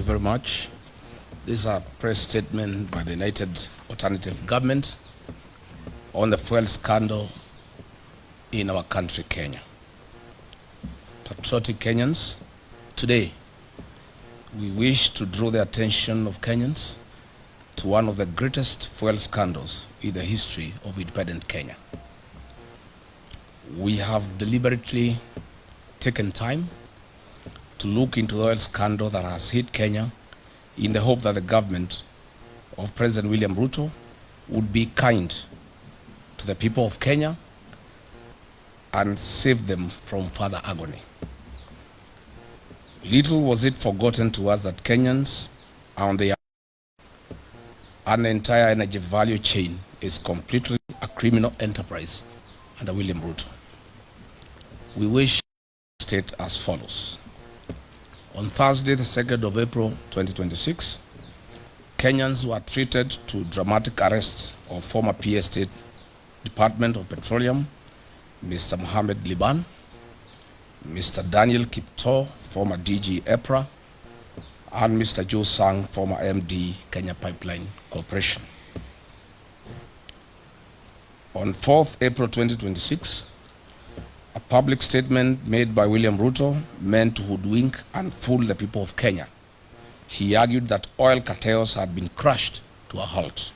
very much. This is a press statement by the United Alternative Government on the fuel scandal in our country, Kenya. Patriotic Kenyans, today we wish to draw the attention of Kenyans to one of the greatest fuel scandals in the history of independent Kenya. We have deliberately taken time to look into the oil scandal that has hit Kenya in the hope that the government of President William Ruto would be kind to the people of Kenya and save them from further agony. Little was it forgotten to us that Kenyans are on the and the entire energy value chain is completely a criminal enterprise under William Ruto. We wish to state as follows. On Thursday, the 2nd of April 2026, Kenyans were treated to dramatic arrests of former PA State Department of Petroleum, Mr. Mohamed Liban, Mr. Daniel Kipto, former DG EPRA, and Mr. Joe Sang, former MD, Kenya Pipeline Corporation. On 4th April 2026, a public statement made by William Ruto meant to hoodwink and fool the people of Kenya. He argued that oil cartels had been crushed to a halt.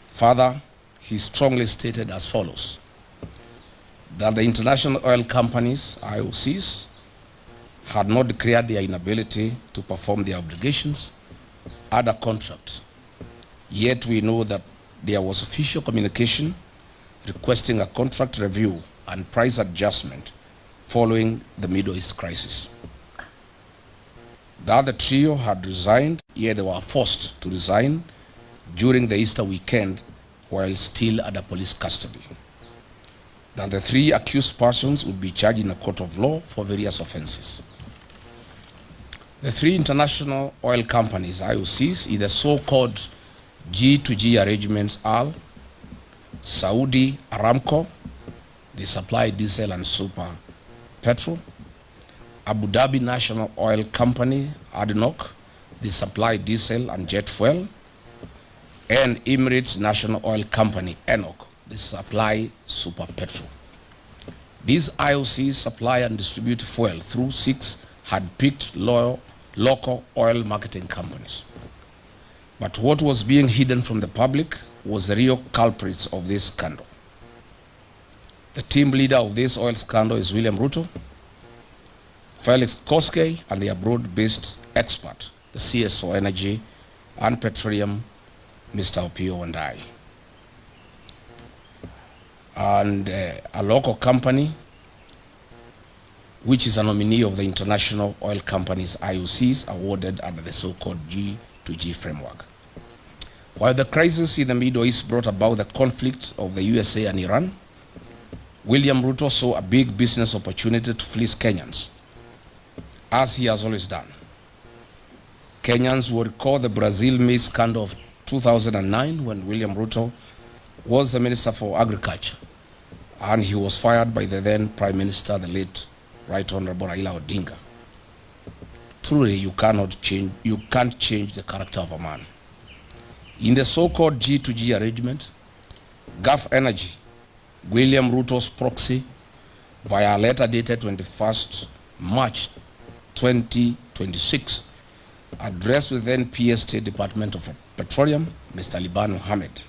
Further, he strongly stated as follows, that the international oil companies, IOCs, had not declared their inability to perform their obligations under contract. Yet we know that there was official communication requesting a contract review and price adjustment following the Middle East crisis. The other trio had resigned, yet they were forced to resign during the Easter weekend while still under police custody. That the three accused persons would be charged in a court of law for various offenses. The three international oil companies, IOCs, in the so-called G2G arrangements are Saudi Aramco, they supply diesel and super petrol; Abu Dhabi National Oil Company, ADNOC, they supply diesel and jet fuel; and Emirates National Oil Company, ENOC, they supply super petrol. These IOCs supply and distribute fuel through 6 hand-picked local oil marketing companies. But what was being hidden from the public was the real culprits of this scandal. The team leader of this oil scandal is William Ruto, Felix Koskei, and the abroad-based expert, the CS for Energy and Petroleum, Mr. Opio Wandai. And a local company, which is a nominee of the international oil companies, IOCs, awarded under the so-called G2G framework. While the crisis in the Middle East brought about the conflict of the USA and Iran, William Ruto saw a big business opportunity to fleece Kenyans, as he has always done. Kenyans will recall the Brazil maize scandal of 2009 when William Ruto was the Minister for Agriculture, and he was fired by the then Prime Minister, the late Right Honorable Raila Odinga. Truly, you can't change the character of a man. In the so-called G2G arrangement, Gulf Energy, William Ruto's proxy, via a letter dated 21st March 2026, addressed with then PA State Department of Petroleum, Mr. Liban Mohamed,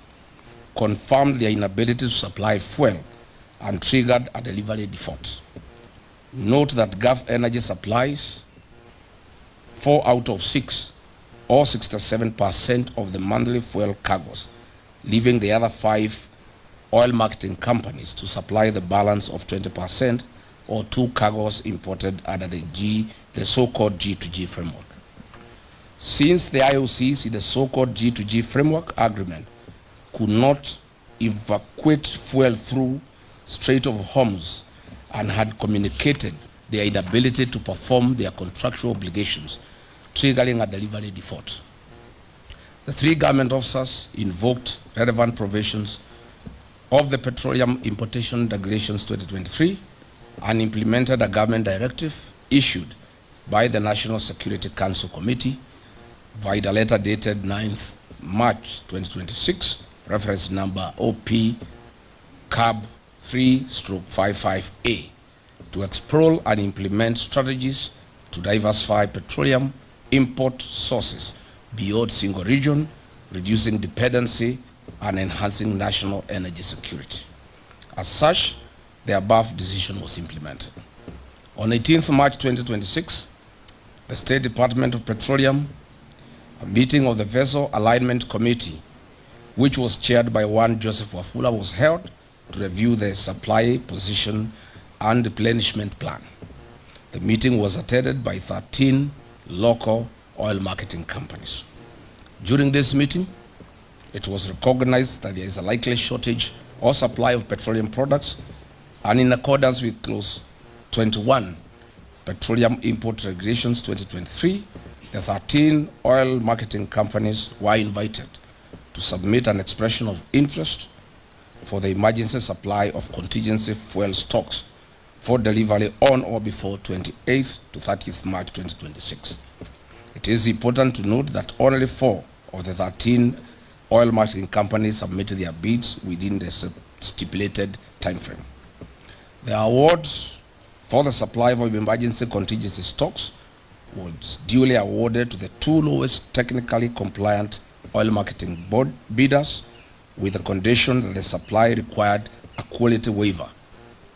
confirmed their inability to supply fuel and triggered a delivery default. Note that Gulf Energy supplies 4 out of 6, or 67% of the monthly fuel cargoes, leaving the other 5 oil marketing companies to supply the balance of 20%, or 2 cargoes imported under the so-called G2G framework. Since the IOCs in the so-called G2G framework agreement could not evacuate fuel through Strait of Hormuz and had communicated their inability to perform their contractual obligations, triggering a delivery default, the 3 government officers invoked relevant provisions of the Petroleum Importation Regulations 2023 and implemented a government directive issued by the National Security Council Committee via a letter dated 9th March 2026, reference number OP CAB 3/55A, to explore and implement strategies to diversify petroleum import sources beyond single region, reducing dependency and enhancing national energy security. As such, the above decision was implemented. On 18th March 2026, the State Department of Petroleum, a meeting of the Vessel Alignment Committee, which was chaired by one Joseph Wafula, was held to review the supply position and replenishment plan. The meeting was attended by 13 local oil marketing companies. During this meeting, it was recognized that there is a likely shortage or supply of petroleum products, and in accordance with Clause 21, Petroleum Import Regulations 2023, the 13 oil marketing companies were invited to submit an expression of interest for the emergency supply of contingency fuel stocks for delivery on or before 28th to 30th March 2026. It is important to note that only 4 of the 13 oil marketing companies submitted their bids within the stipulated timeframe. The awards for the supply of emergency contingency stocks was duly awarded to the 2 lowest technically compliant oil marketing board bidders, with the condition that the supply required a quality waiver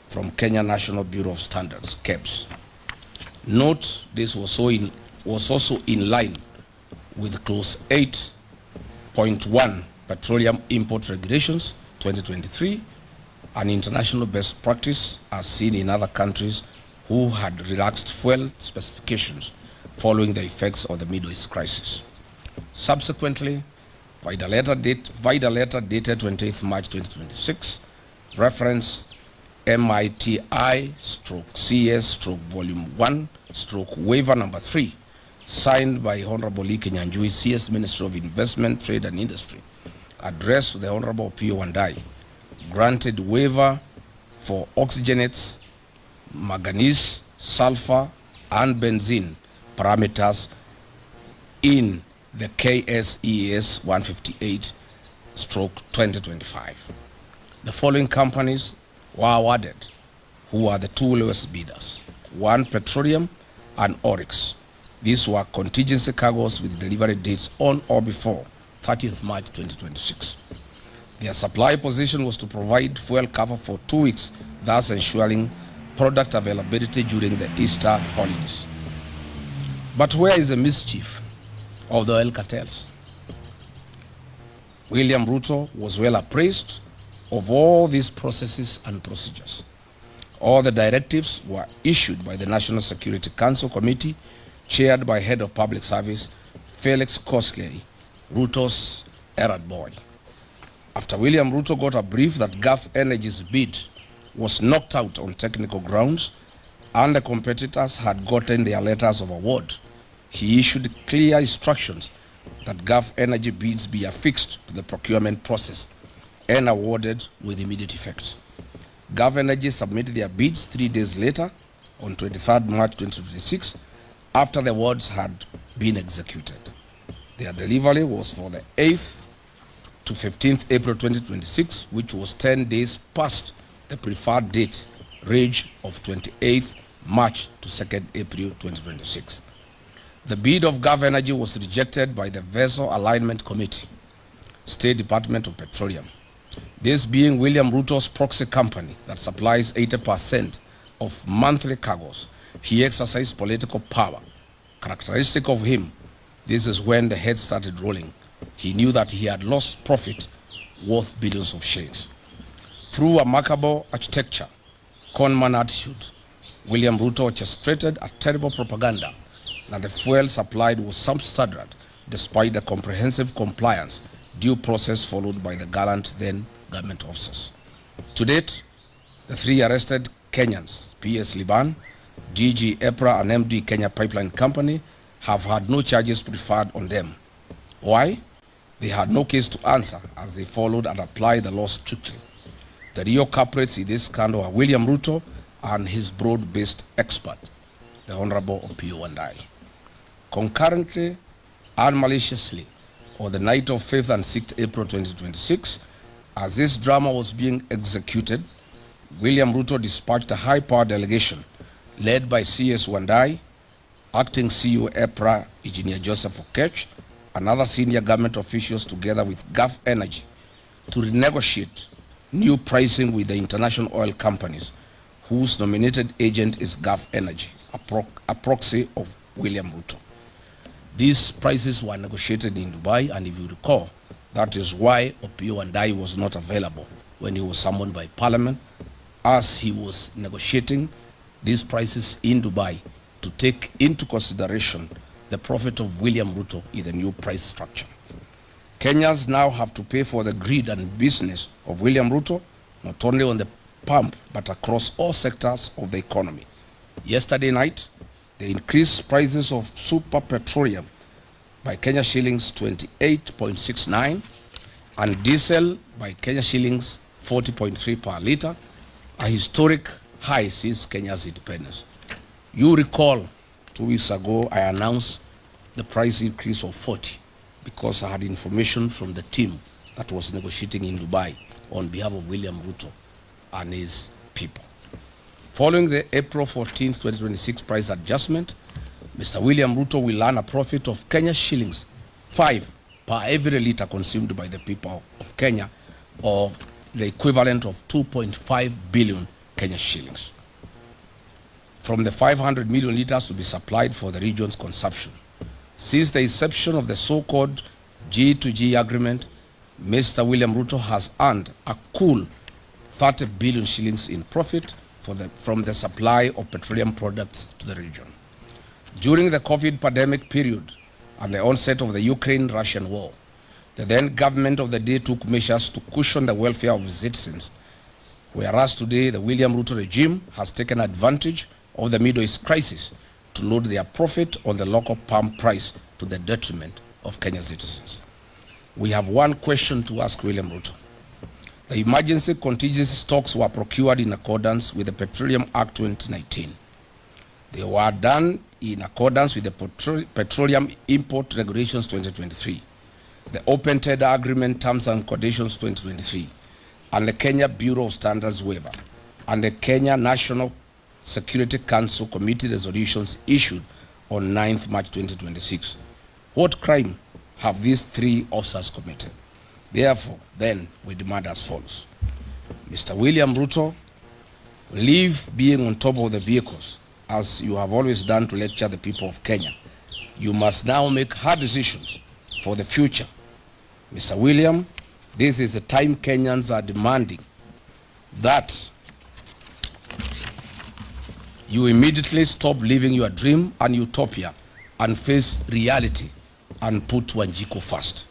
from Kenya National Bureau of Standards, KEBS. Note, this was also in line with Clause 8.1 Petroleum Import Regulations 2023, an international best practice as seen in other countries who had relaxed fuel specifications following the effects of the Middle East crisis. Subsequently, via the letter dated 28th March 2026, reference MITI/CS/Volume 1/Waiver Number 3, signed by Honorable Lee Kenyanjui, CS Minister of Investment, Trade and Industry, addressed to the Honorable P.O. Wandai, granted waiver for oxygenates, manganese, sulfur, and benzene parameters in the KSES 158/2025. The following companies were awarded, who are the 2 lowest bidders: 1 Petroleum and Oryx. These were contingency cargoes with delivery dates on or before 30th March 2026. Their supply position was to provide fuel cover for 2 weeks, thus ensuring product availability during the Easter holidays. But where is the mischief of the oil cartels? William Ruto was well appraised of all these processes and procedures. All the directives were issued by the National Security Council Committee, chaired by Head of Public Service Felix Koskei, Ruto's errand boy. After William Ruto got a brief that Gulf Energy's bid was knocked out on technical grounds and the competitors had gotten their letters of award, he issued clear instructions that Gulf Energy bids be affixed to the procurement process and awarded with immediate effect. Gulf Energy submitted their bids 3 days later, on 23rd March 2026, after the awards had been executed. Their delivery was for the 8th to 15th April 2026, which was 10 days past the preferred date range of 28th March to 2nd April 2026. The bid of Gulf Energy was rejected by the Vessel Alignment Committee, State Department of Petroleum. This being William Ruto's proxy company that supplies 80% of monthly cargoes, he exercised political power. Characteristic of him, this is when the head started rolling. He knew that he had lost profit worth billions of shillings. Through a remarkable architecture, conman attitude, William Ruto orchestrated a terrible propaganda that the fuel supplied was substandard despite the comprehensive compliance due process followed by the gallant then government officers. To date, the 3 arrested Kenyans, PS Liban, DG EPRA and MD Kenya Pipeline Company, have had no charges preferred on them. Why? They had no case to answer as they followed and applied the law strictly. The real culprits in this scandal are William Ruto and his broad-based expert, the Honorable P.O. Wandai. Concurrently, unmaliciously on the night of 5th and 6th April 2026. As this drama was being executed, William Ruto dispatched a high-power delegation led by CS Wandai, Acting CEO EPRA Engineer Joseph Okech, and other senior government officials together with Gulf Energy to renegotiate new pricing with the international oil companies whose nominated agent is Gulf Energy, a proxy of William Ruto. These prices were negotiated in Dubai, and if you recall, that is why Opiyo Wandayi was not available when he was summoned by Parliament, as he was negotiating these prices in Dubai to take into consideration the profit of William Ruto in the new price structure. Kenyans now have to pay for the greed and business of William Ruto, not only on the pump, but across all sectors of the economy. Yesterday night, they increased prices of super petroleum by Kenya shillings 28.69 and diesel by Kenya shillings 40.3 per litre, a historic high since Kenya's independence. You recall 2 weeks ago I announced the price increase of 40 because I had information from the team that was negotiating in Dubai on behalf of William Ruto and his people. Following the April 14, 2026 price adjustment, Mr. William Ruto will earn a profit of Kenya shillings 5 per every litre consumed by the people of Kenya, or the equivalent of 2.5 billion Kenya shillings, from the 500 million litres to be supplied for the region's consumption. Since the inception of the so-called G2G agreement, Mr. William Ruto has earned a cool 30 billion shillings in profit from the supply of petroleum products to the region. During the COVID pandemic period and the onset of the Ukraine-Russian war, the then government of the day took measures to cushion the welfare of its citizens, whereas today the William Ruto regime has taken advantage of the Middle East crisis to load their profit on the local palm price to the detriment of Kenyan citizens. We have one question to ask William Ruto. The emergency contingency stocks were procured in accordance with the Petroleum Act 2019. They were done in accordance with the Petroleum Import Regulations 2023, the Open Tender Agreement Terms and Conditions 2023, and the Kenya Bureau of Standards waiver, and the Kenya National Security Council Committee resolutions issued on 9th March 2026. What crime have these three officers committed? Therefore, then, we demand as follows. Mr. William Ruto, leave being on top of the vehicles, as you have always done to lecture the people of Kenya. You must now make hard decisions for the future. Mr. William, this is the time Kenyans are demanding that you immediately stop living your dream and utopia and face reality and put Wanjiku first.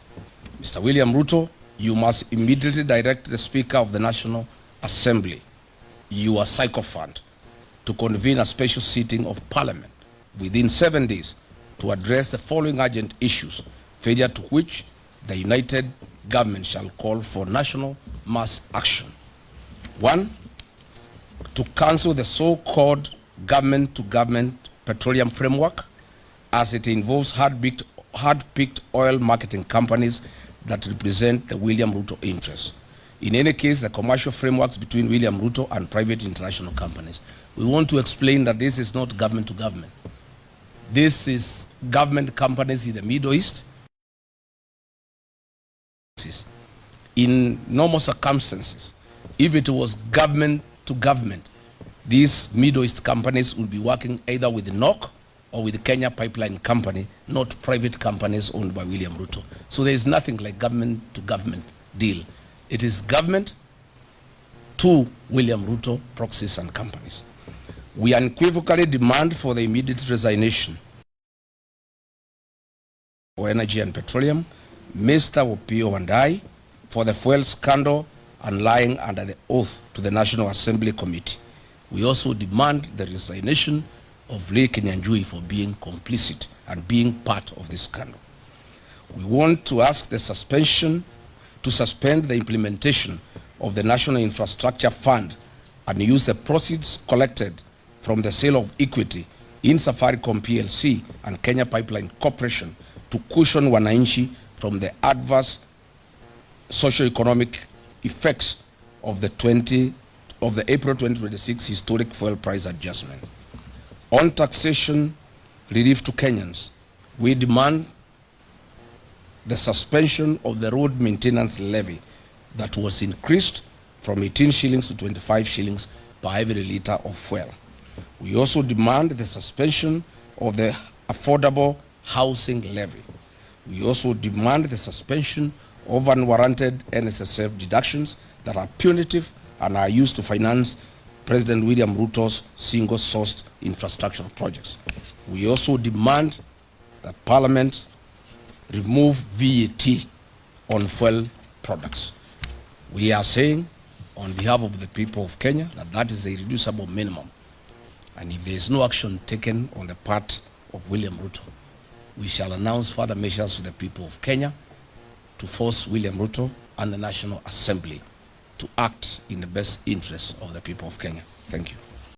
Mr. William Ruto, you must immediately direct the Speaker of the National Assembly, your sycophant, to convene a special sitting of Parliament within 7 days to address the following urgent issues, failure to which the united government shall call for national mass action. 1, to cancel the so-called government-to-government petroleum framework, as it involves hard-picked oil marketing companies that represent the William Ruto interests. In any case, the commercial frameworks between William Ruto and private international companies. We want to explain that this is not government to government. This is government companies in the Middle East. In normal circumstances, if it was government to government, these Middle East companies would be working either with the NOC or with the Kenya Pipeline Company, not private companies owned by William Ruto. So there is nothing like government to government deal. It is government to William Ruto, proxies and companies. We unequivocally demand for the immediate resignation for energy and petroleum, Mr. Opiyo Wandayi, for the fuel scandal and lying under the oath to the National Assembly Committee. We also demand the resignation of Lee Kinyanjui for being complicit and being part of this scandal. We want to ask to suspend the implementation of the National Infrastructure Fund and use the proceeds collected from the sale of equity in Safaricom PLC and Kenya Pipeline Corporation to cushion wananchi from the adverse socio-economic effects of the April 2026 historic fuel price adjustment. On taxation relief to Kenyans, we demand the suspension of the road maintenance levy that was increased from 18 shillings to 25 shillings per every litre of fuel. We also demand the suspension of the affordable housing levy. We also demand the suspension of unwarranted NSSF deductions that are punitive and are used to finance President William Ruto's single-sourced infrastructure projects. We also demand that Parliament remove VAT on fuel products. We are saying on behalf of the people of Kenya that that is a reducible minimum. And if there is no action taken on the part of William Ruto, we shall announce further measures to the people of Kenya to force William Ruto and the National Assembly to act in the best interest of the people of Kenya. Thank you.